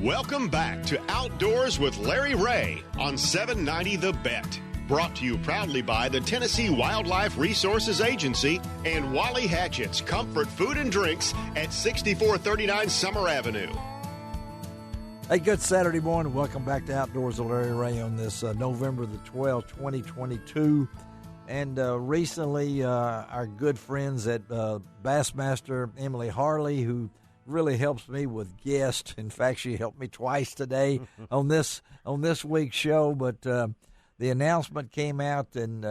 Welcome back to Outdoors with Larry Ray on 790 The Bet. Brought to you proudly by the Tennessee Wildlife Resources Agency and Wally Hatchett's Comfort Food and Drinks at 6439 Summer Avenue. Hey, good Saturday morning. Welcome back to Outdoors with Larry Ray on this November the 12th, 2022. And recently, our good friends at Bassmaster, Emily Harley, who really helps me with guests. In fact, she helped me twice today on this week's show. But the announcement came out, and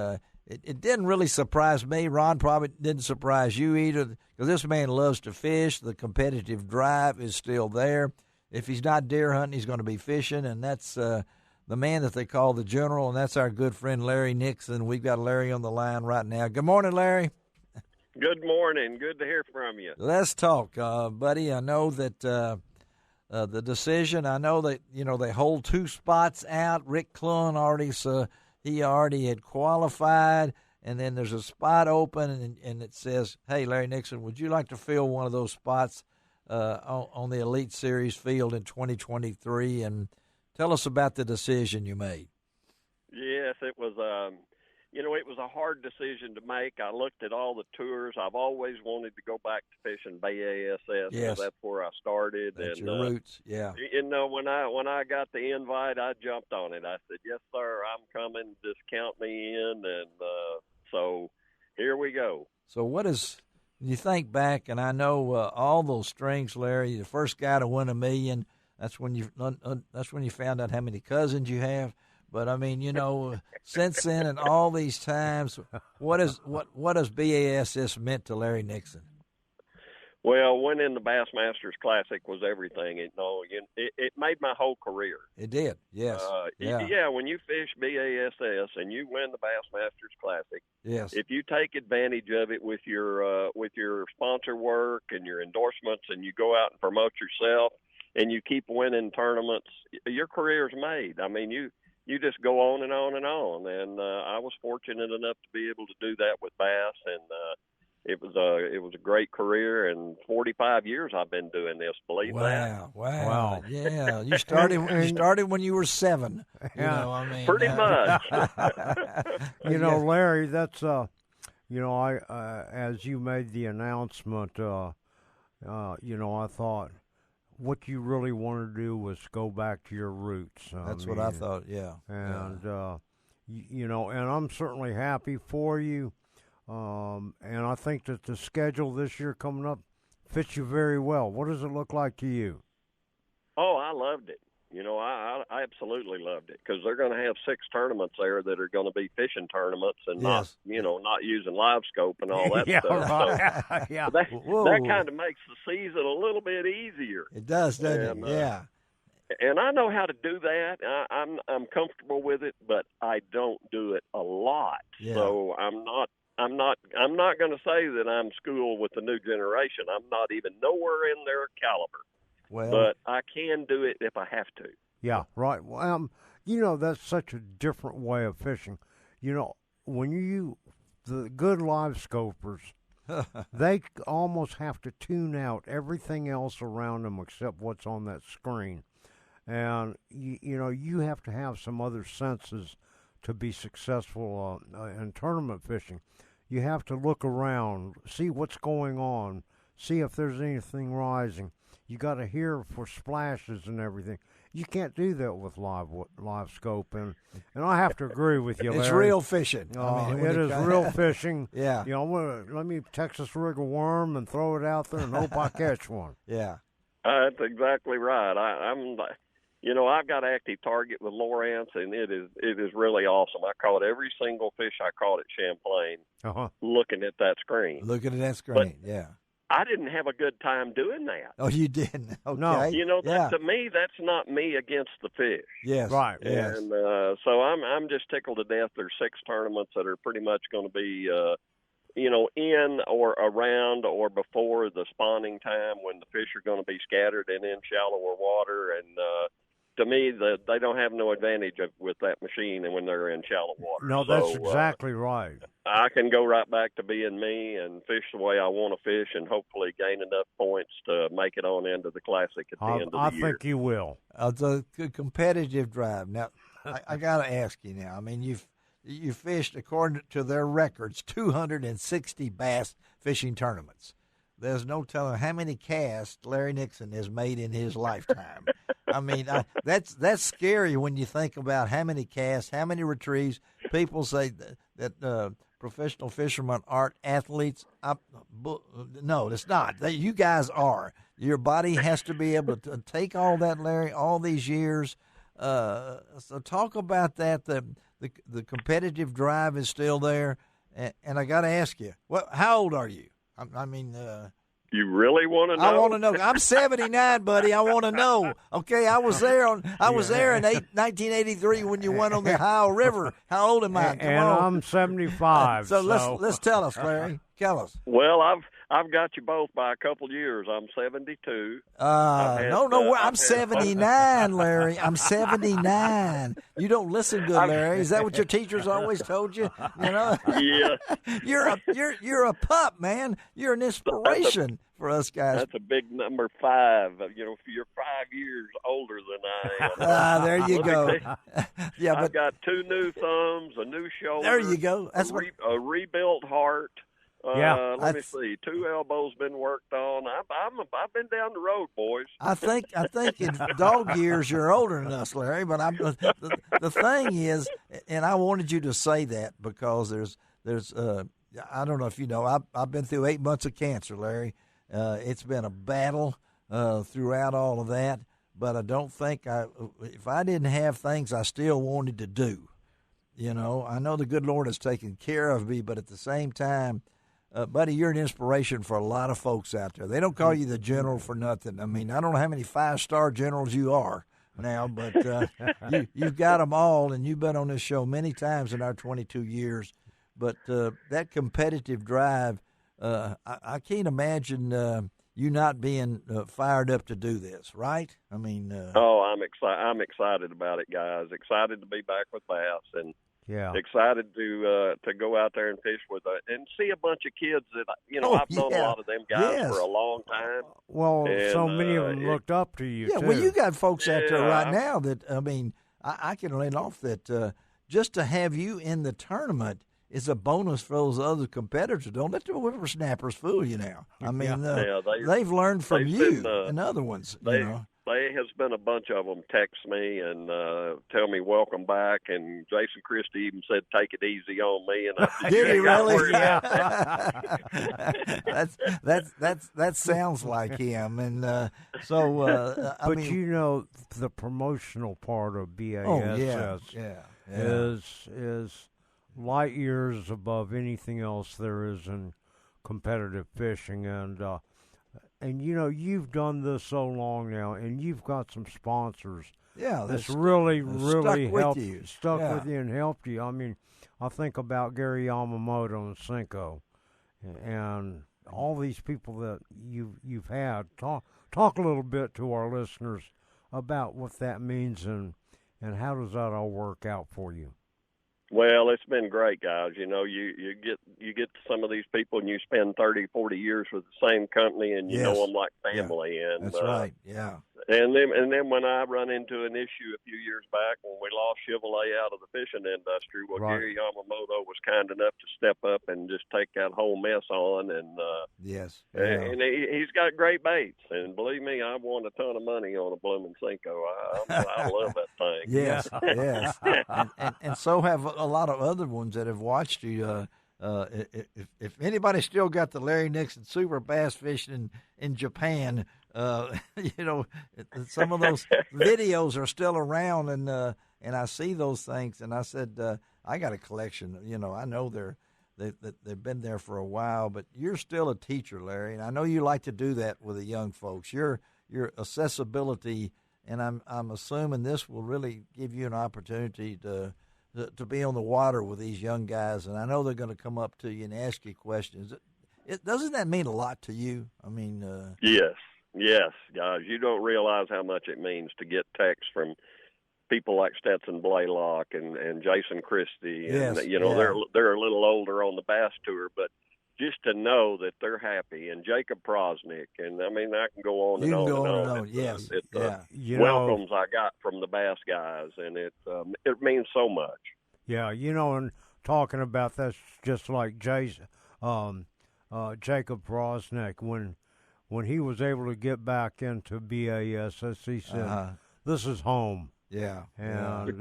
it didn't really surprise me. Ron probably didn't surprise you either, because this man loves to fish. The competitive drive is still there. If he's not deer hunting, he's going to be fishing, and that's the man that they call the General, and that's our good friend Larry Nixon. We've got Larry on the line right now. Good morning, Larry. Good morning. Good to hear from you. Let's talk, buddy. I know that the decision, I know that, they hold two spots out. Rick Clun he already had qualified, and then there's a spot open, and it says, hey, Larry Nixon, would you like to fill one of those spots on the Elite Series field in 2023? And tell us about the decision you made. Yes, it was it was a hard decision to make. I looked at all the tours. I've always wanted to go back to fishing Bay ASS. Yes. That's where I started. That's and your roots, yeah. When I got the invite, I jumped on it. I said, yes, sir, I'm coming. Just count me in. And so here we go. So you think back, and I know all those strings, Larry, the first guy to win $1 million, that's when you found out how many cousins you have. But I mean, since then and all these times, what does BASS meant to Larry Nixon? Well, winning the Bassmasters Classic was everything. It made my whole career. It did, yes. Yeah, when you fish BASS and you win the Bassmasters Classic, yes. If you take advantage of it with your sponsor work and your endorsements, and you go out and promote yourself, and you keep winning tournaments, your career's made. I mean, you just go on and on and on. And I was fortunate enough to be able to do that with Bass, and it was a great career. And 45 years I've been doing this. Believe that? Wow! Yeah, you started when you were 7. Pretty much. Larry, that's as you made the announcement, I thought, what you really wanted to do was go back to your roots. That's what I thought, yeah. And, and I'm certainly happy for you. And I think that the schedule this year coming up fits you very well. What does it look like to you? Oh, I loved it. I absolutely loved it, because they're going to have 6 tournaments there that are going to be fishing tournaments, and yes. not using live scope and all that yeah, stuff. Right. So yeah. that kind of makes the season a little bit easier. It does, doesn't it? Yeah. And I know how to do that. I'm comfortable with it, but I don't do it a lot. Yeah. So I'm not going to say that I'm schooled with the new generation. I'm not even nowhere in their caliber. Well, but I can do it if I have to. Yeah, right. Well, that's such a different way of fishing. When the good live scopers, they almost have to tune out everything else around them except what's on that screen. And, you have to have some other senses to be successful in tournament fishing. You have to look around, see what's going on, see if there's anything rising. You got to hear for splashes and everything. You can't do that with live scope, and I have to agree with you, Larry. It's real fishing. It is real fishing. Yeah. Let me Texas rig a worm and throw it out there and hope I catch one. Yeah. That's exactly right. I've got active target with Lowrance, and it is really awesome. I caught every single fish I caught at Champlain looking at that screen. Looking at that screen, yeah. I didn't have a good time doing that. Oh, you didn't? Okay. No. To me, that's not me against the fish. Yes. Right. Yes. And so I'm just tickled to death. There's 6 tournaments that are pretty much going to be, in or around or before the spawning time, when the fish are going to be scattered and in shallower water. And to me, they don't have no advantage with that machine and when they're in shallow water. No, that's exactly right. I can go right back to being me and fish the way I want to fish and hopefully gain enough points to make it on into the Classic at the end of the year. I think you will. The competitive drive. Now, I got to ask you now. I mean, you fished, according to their records, 260 bass fishing tournaments. There's no telling how many casts Larry Nixon has made in his lifetime. I mean, that's scary when you think about how many casts, how many retrieves. People say that professional fishermen aren't athletes. No, it's not. You guys are. Your body has to be able to take all that, Larry, all these years. So talk about that. The competitive drive is still there. And I got to ask you, how old are you? I mean, you really want to know? I want to know. I'm 79, buddy. I want to know. Okay, I was there in 1983 when you went on the Ohio River. How old am I? Come on. I'm 75. So let's tell us, Larry. Tell us. Well, I've got you both by a couple of years. I'm 72. I'm 79, Larry. I'm 79. You don't listen good, Larry. Is that what your teachers always told you? You know? Yeah. You're a pup, man. You're an inspiration for us guys. That's a big number 5. You know, you're 5 years older than I am. There you go. Yeah, I've got 2 new thumbs, a new shoulder. There you go. That's a rebuilt heart. Let me see. 2 elbows been worked on. I've been down the road, boys. I think in dog years you're older than us, Larry. But the thing is, and I wanted you to say that because there's I don't know if you know, I've been through 8 months of cancer, Larry. It's been a battle throughout all of that. But I don't think if I didn't have things I still wanted to do, you know, I know the good Lord has taken care of me, but at the same time. Buddy, you're an inspiration for a lot of folks out there. They don't call you the general for nothing. I mean, I don't know how many 5-star generals you are now, but you've got them all, and you've been on this show many times in our 22 years. But that competitive drive, I can't imagine you not being fired up to do this, right? I mean, I'm excited about it, guys. Excited to be back with bass and. Yeah. Excited to go out there and fish with and see a bunch of kids that I've known a lot of them guys for a long time. Well, and, so many of them looked up to you. Yeah, too. Well, you got folks out there right now that I can lean off that just to have you in the tournament is a bonus for those other competitors. Don't let the whippersnappers fool you now. I mean, they've learned from you and other ones. There has been a bunch of them text me and tell me welcome back, and Jason Christie even said take it easy on me. And I did he really? Yeah. that sounds like him. And but you know, the promotional part of BASS is light years above anything else there is in competitive fishing, and you know, you've done this so long now, and you've got some sponsors that's really stuck with you and helped you. I mean, I think about Gary Yamamoto and Cinco and all these people that you've had. Talk a little bit to our listeners about what that means and how does that all work out for you. Well, it's been great, guys. You know, you get to some of these people and you spend 30, 40 years with the same company and you know them like family. Yeah. And that's right. Yeah. And then when I run into an issue a few years back when we lost Chevrolet out of the fishing industry, Gary Yamamoto was kind enough to step up and just take that whole mess on. And and he's got great baits. And believe me, I won a ton of money on a blooming Cinco. I love that thing. Yes, yes. And so have a lot of other ones that have watched you. If anybody's still got the Larry Nixon Super Bass Fishing in Japan, you know, some of those videos are still around, and I see those things, and I said, I got a collection. You know, I know they've been there for a while, but you're still a teacher, Larry, and I know you like to do that with the young folks. Your accessibility, and I'm assuming this will really give you an opportunity to be on the water with these young guys, and I know they're going to come up to you and ask you questions. Doesn't that mean a lot to you? I mean, yes. Yes, guys, you don't realize how much it means to get texts from people like Stetson Blaylock and Jason Christie, and Yes, they're a little older on the Bass Tour, but just to know that they're happy, and Jacob Prosnick, and I mean I can go on and on and on. Yes, welcomes I got from the Bass guys, and it means so much. Yeah, and talking about that's just like Jacob Prosnick when he was able to get back into BASS, he said, "This is home." Yeah, and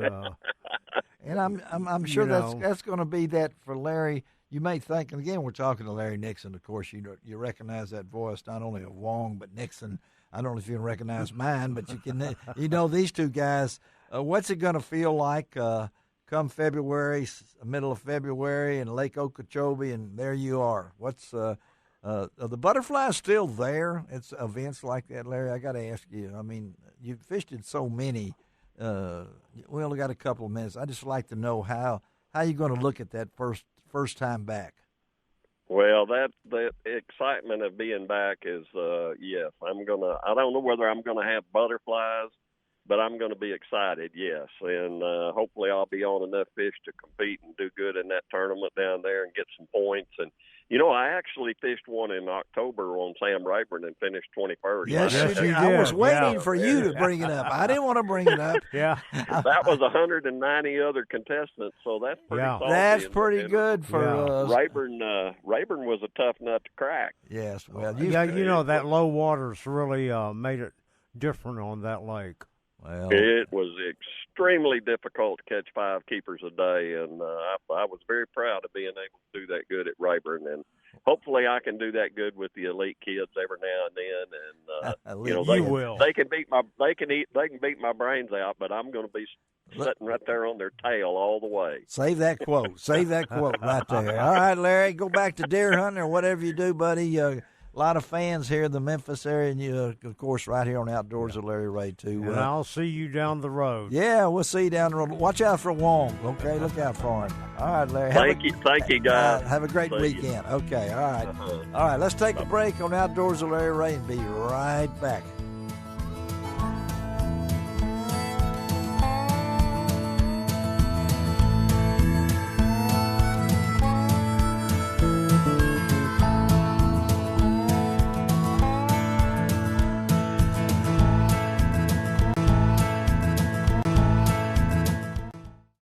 and I'm sure that's going to be that for Larry. You may think, and again, we're talking to Larry Nixon. Of course, you recognize that voice not only of Wong but Nixon. I don't know if you can recognize mine, but you can. These two guys. What's it going to feel like come February, middle of February, in Lake Okeechobee, and there you are. What's are the butterflies still there? It's events like that, Larry. I got to ask you. I mean, you've fished in so many. We only got a couple of minutes. I just like to know how you going to look at that first time back. Well, that excitement of being back is yes. I don't know whether I'm gonna have butterflies, but I'm going to be excited. Yes, and hopefully I'll be on enough fish to compete and do good in that tournament down there and get some points. And I actually fished one in October on Sam Rayburn and finished 21st. Yes, you did. I was waiting for you to bring it up. I didn't want to bring it up. That was 190 other contestants, so that's pretty salty. That's pretty good for Rayburn. Rayburn was a tough nut to crack. Yes, well, that low water's really made it different on that lake. Well, it was extremely difficult to catch 5 keepers a day, and I was very proud of being able to do that good at Rayburn, and hopefully I can do that good with the elite kids every now and then. And you will. They can beat my brains out, but I'm going to be sitting right there on their tail all the way. Save that quote. Save that quote right there. All right, Larry, go back to deer hunting or whatever you do, buddy. A lot of fans here in the Memphis area, and you, of course, right here on Outdoors with Larry Ray, too. And I'll see you down the road. Yeah, we'll see you down the road. Watch out for Wong, okay? Look out for him. All right, Larry. Thank you, guys. Have a great weekend. Okay, all right. All right, let's take a break on Outdoors with Larry Ray and be right back.